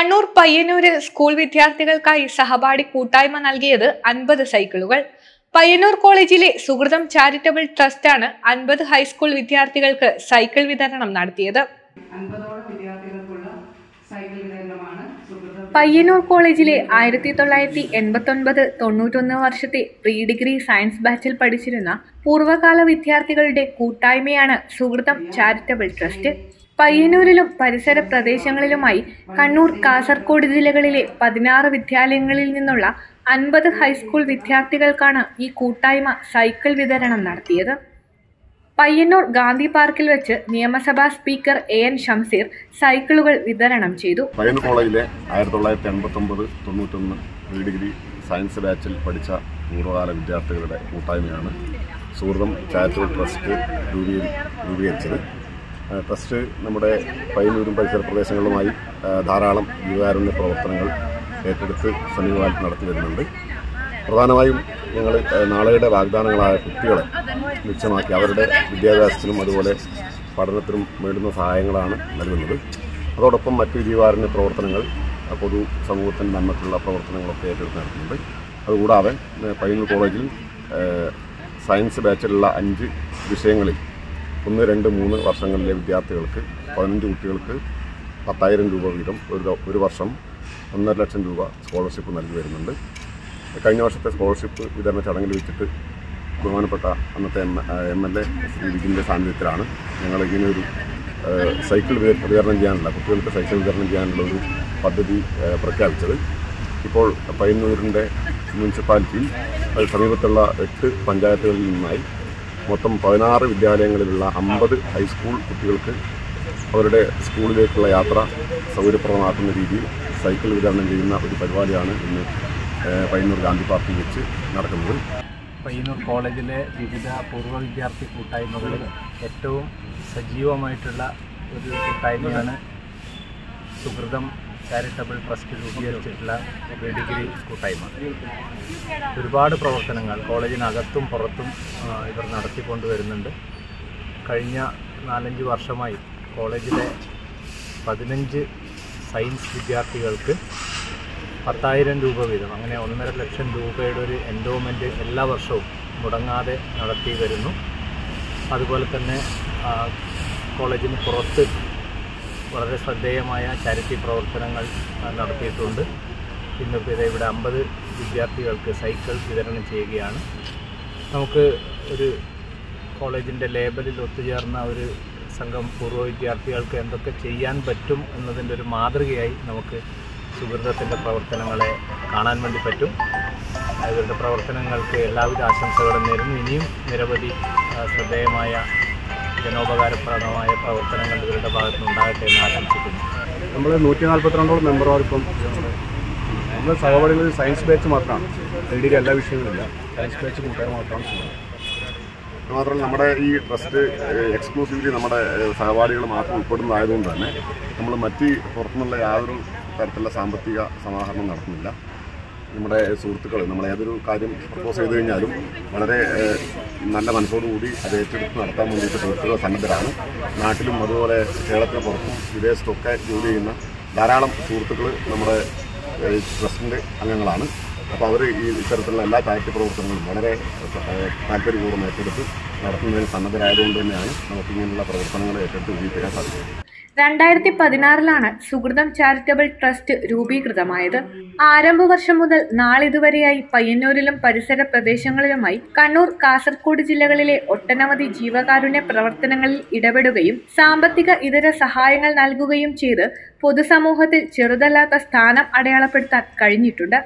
കണ്ണൂർ പയ്യന്നൂരിൽ സ്കൂൾ വിദ്യാർത്ഥികൾക്കായി സഹപാഠി കൂട്ടായ്മ നൽകിയത് 50 സൈക്കിളുകൾ. പയ്യന്നൂർ കോളേജിലെ സുഹൃതം ചാരിറ്റബിൾ ട്രസ്റ്റാണ് 50 ഹൈസ്കൂൾ വിദ്യാർത്ഥികൾക്ക് സൈക്കിൾ വിതരണം നടത്തിയത്. പയ്യന്നൂർ കോളേജിലെ 1989-91 വർഷത്തെ പ്രീ ഡിഗ്രി സയൻസ് ബാച്ചിൽ പഠിച്ചിരുന്ന പൂർവ്വകാല വിദ്യാർത്ഥികളുടെ കൂട്ടായ്മയാണ് സുഹൃതം ചാരിറ്റബിൾ ട്രസ്റ്റ്. പയ്യന്നൂരിലും പരിസര പ്രദേശങ്ങളിലുമായി കണ്ണൂർ, കാസർഗോഡ് ജില്ലകളിലെ 16 വിദ്യാലയങ്ങളിൽ നിന്നുള്ള 50 ഹൈസ്കൂൾ വിദ്യാർത്ഥികൾക്കാണ് ഈ കൂട്ടായ്മ സൈക്കിൾ വിതരണം നടത്തിയത്. പയ്യന്നൂർ ഗാന്ധി പാർക്കിൽ വെച്ച് നിയമസഭാ സ്പീക്കർ AN ഷംസീർ സൈക്കിളുകൾ വിതരണം ചെയ്തു. പയ്യന്നൂർ കോളേജിലെ 1989-91 പ്രീ ഡിഗ്രി സയൻസ് ബാച്ചിൽ പഠിച്ച പൂർവ്വകാല വിദ്യാർത്ഥികളുടെ കൂട്ടായ്മയാണ് സുഹൃതം ചാരിറ്റബിൾ ട്രസ്റ്റ് രൂപീകരിച്ചത്. ട്രസ്റ്റ് നമ്മുടെ പയ്യന്നൂരും പരിസര പ്രദേശങ്ങളുമായി ധാരാളം ജീവകാരുണ്യ പ്രവർത്തനങ്ങൾ ഏറ്റെടുത്ത് സമീപകാലത്ത് നടത്തി വരുന്നുണ്ട്. പ്രധാനമായും ഞങ്ങൾ നാളെയുടെ വാഗ്ദാനങ്ങളായ കുട്ടികളെ ലക്ഷ്യമാക്കി അവരുടെ വിദ്യാഭ്യാസത്തിനും അതുപോലെ പഠനത്തിനും വേണ്ടുന്ന സഹായങ്ങളാണ് നൽകുന്നത്. അതോടൊപ്പം മറ്റ് ജീവകാരുണ്യ പ്രവർത്തനങ്ങൾ, പൊതു സമൂഹത്തിന് നന്മക്കുള്ള പ്രവർത്തനങ്ങളൊക്കെ ഏറ്റെടുത്ത് നടത്തുന്നുണ്ട്. അതുകൂടാതെ പയ്യന്നൂർ കോളേജിൽ സയൻസ് ബാച്ചിലുള്ള 5 വിഷയങ്ങളിൽ 1, 2, 3 വർഷങ്ങളിലെ വിദ്യാർത്ഥികൾക്ക് 15 കുട്ടികൾക്ക് 10,000 രൂപ വീതം ഒരു വർഷം 1.5 ലക്ഷം രൂപ സ്കോളർഷിപ്പ് നൽകി വരുന്നുണ്ട്. കഴിഞ്ഞ വർഷത്തെ സ്കോളർഷിപ്പ് വിതരണ ചടങ്ങിൽ വെച്ചിട്ട് ബഹുമാനപ്പെട്ട അന്നത്തെ MLA ശ്രീ വിജിൻ്റെ സാന്നിധ്യത്തിലാണ് ഞങ്ങൾ ഇങ്ങനെയൊരു സൈക്കിൾ വിതരണം ചെയ്യാനുള്ള, കുട്ടികൾക്ക് സൈക്കിൾ വിതരണം ചെയ്യാനുള്ള ഒരു പദ്ധതി പ്രഖ്യാപിച്ചത്. ഇപ്പോൾ പയ്യന്നൂരിൻ്റെ മുനിസിപ്പാലിറ്റിയിൽ സമീപത്തുള്ള 8 പഞ്ചായത്തുകളിൽ നിന്നായി മൊത്തം 16 വിദ്യാലയങ്ങളിലുള്ള 50 ഹൈസ്കൂൾ കുട്ടികൾക്ക് അവരുടെ സ്കൂളിലേക്കുള്ള യാത്ര സൗകര്യപ്രദമാക്കുന്ന രീതിയിൽ സൈക്കിൾ വിതരണം ചെയ്യുന്ന ഒരു പരിപാടിയാണ് ഇന്ന് പയ്യന്നൂർ ഗാന്ധി പാർക്കിൽ വെച്ച് നടക്കുന്നത്. പയ്യന്നൂർ കോളേജിലെ വിവിധ പൂർവ്വ വിദ്യാർത്ഥി കൂട്ടായ്മകളിൽ ഏറ്റവും സജീവമായിട്ടുള്ള ഒരു കൂട്ടായ്മയാണ് സുഹൃതം ചാരിറ്റബിൾ ട്രസ്റ്റ് രൂപീകരിച്ചിട്ടുള്ള പ്രീ ഡിഗ്രി കൂട്ടായ്മ. ഒരുപാട് പ്രവർത്തനങ്ങൾ കോളേജിനകത്തും പുറത്തും ഇവർ നടത്തിക്കൊണ്ടുവരുന്നുണ്ട്. കഴിഞ്ഞ 4-5 വർഷമായി കോളേജിലെ 15 സയൻസ് വിദ്യാർത്ഥികൾക്ക് 10,000 രൂപ വീതം, അങ്ങനെ 1.5 ലക്ഷം രൂപയുടെ ഒരു എൻഡോമെൻറ്റ് എല്ലാ വർഷവും മുടങ്ങാതെ നടത്തി വരുന്നു. അതുപോലെ തന്നെ കോളേജിന് പുറത്ത് വളരെ ശ്രദ്ധേയമായ ചാരിറ്റി പ്രവർത്തനങ്ങൾ നടത്തിയിട്ടുണ്ട്. ഇന്നിപ്പോൾ ഇവിടെ 50 വിദ്യാർത്ഥികൾക്ക് സൈക്കിൾ വിതരണം ചെയ്യുകയാണ്. നമുക്ക് ഒരു കോളേജിൻ്റെ ലേബലിൽ ഒത്തുചേർന്ന ഒരു സംഘം പൂർവ്വ വിദ്യാർത്ഥികൾക്ക് എന്തൊക്കെ ചെയ്യാൻ പറ്റും എന്നതിൻ്റെ ഒരു മാതൃകയായി നമുക്ക് സുഹൃതത്തിൻ്റെ പ്രവർത്തനങ്ങളെ കാണാൻ വേണ്ടി പറ്റും. ഇവരുടെ പ്രവർത്തനങ്ങൾക്ക് എല്ലാവിധ ആശംസകളും നേരുന്നു. ഇനിയും നിരവധി ശ്രദ്ധേയമായ ജനോപകാരപ്രദമായ പ്രവർത്തനങ്ങൾ ഇവരുടെ ഭാഗത്ത് ഉണ്ടാകട്ടെ എന്ന് ആശംസിക്കുന്നു. നമ്മൾ 142ഓളം മെമ്പർമാർക്കും നമ്മൾ സഹപാഠികളിൽ സയൻസ് ബാച്ച് മാത്രമാണ്, ഡിഗ്രി എല്ലാ വിഷയങ്ങളില്ല, സയൻസ് ബാച്ച് കൂട്ടായ്മ മാത്രമാണ് ചെയ്യുന്നത്. മാത്രമല്ല നമ്മുടെ ഈ ട്രസ്റ്റ് എക്സ്ക്ലൂസീവ്ലി നമ്മുടെ സഹപാഠികൾ മാത്രം ഉൾപ്പെടുന്നതായതുകൊണ്ട് തന്നെ നമ്മൾ മറ്റ് പുറത്തുനിന്നുള്ള യാതൊരു തരത്തിലുള്ള സാമ്പത്തിക സമാഹരണം നടത്തുന്നില്ല. നമ്മുടെ സുഹൃത്തുക്കൾ നമ്മൾ ഏതൊരു കാര്യം പ്രപ്പോസ് ചെയ്ത് കഴിഞ്ഞാലും വളരെ നല്ല മനസ്സോടുകൂടി അത് ഏറ്റെടുത്ത് നടത്താൻ വേണ്ടിയിട്ട് സുഹൃത്തുക്കൾ സന്നദ്ധരാണ്. നാട്ടിലും അതുപോലെ കേരളത്തിന് പുറത്തും വിദേശത്തൊക്കെ ജോലി ചെയ്യുന്ന ധാരാളം സുഹൃത്തുക്കൾ നമ്മുടെ ട്രസ്റ്റിൻ്റെ അംഗങ്ങളാണ്. അപ്പോൾ അവർ ഈ ഇത്തരത്തിലുള്ള എല്ലാ ചാരിറ്റി പ്രവർത്തനങ്ങളും വളരെ താല്പര്യപൂർവ്വം ഏറ്റെടുത്ത് നടത്തുന്നതിന് സന്നദ്ധരായതുകൊണ്ട് തന്നെയാണ് നമുക്ക് ഇങ്ങനെയുള്ള പ്രവർത്തനങ്ങൾ ഏറ്റെടുത്ത് വിജയിപ്പിക്കാൻ സാധിക്കുന്നത്. 2016 സുഹൃതം ചാരിറ്റബിൾ ട്രസ്റ്റ് രൂപീകൃതമായത്. ആരംഭ വർഷം മുതൽ നാളിതുവരെയായി പയ്യന്നൂരിലും പരിസര പ്രദേശങ്ങളിലുമായി കണ്ണൂർ, കാസർഗോഡ് ജില്ലകളിലെ ഒട്ടനവധി ജീവകാരുണ്യ പ്രവർത്തനങ്ങളിൽ ഇടപെടുകയും സാമ്പത്തിക ഇതര സഹായങ്ങൾ നൽകുകയും ചെയ്ത് പൊതുസമൂഹത്തിൽ ചെറുതല്ലാത്ത സ്ഥാനം അടയാളപ്പെടുത്താൻ കഴിഞ്ഞിട്ടുണ്ട്.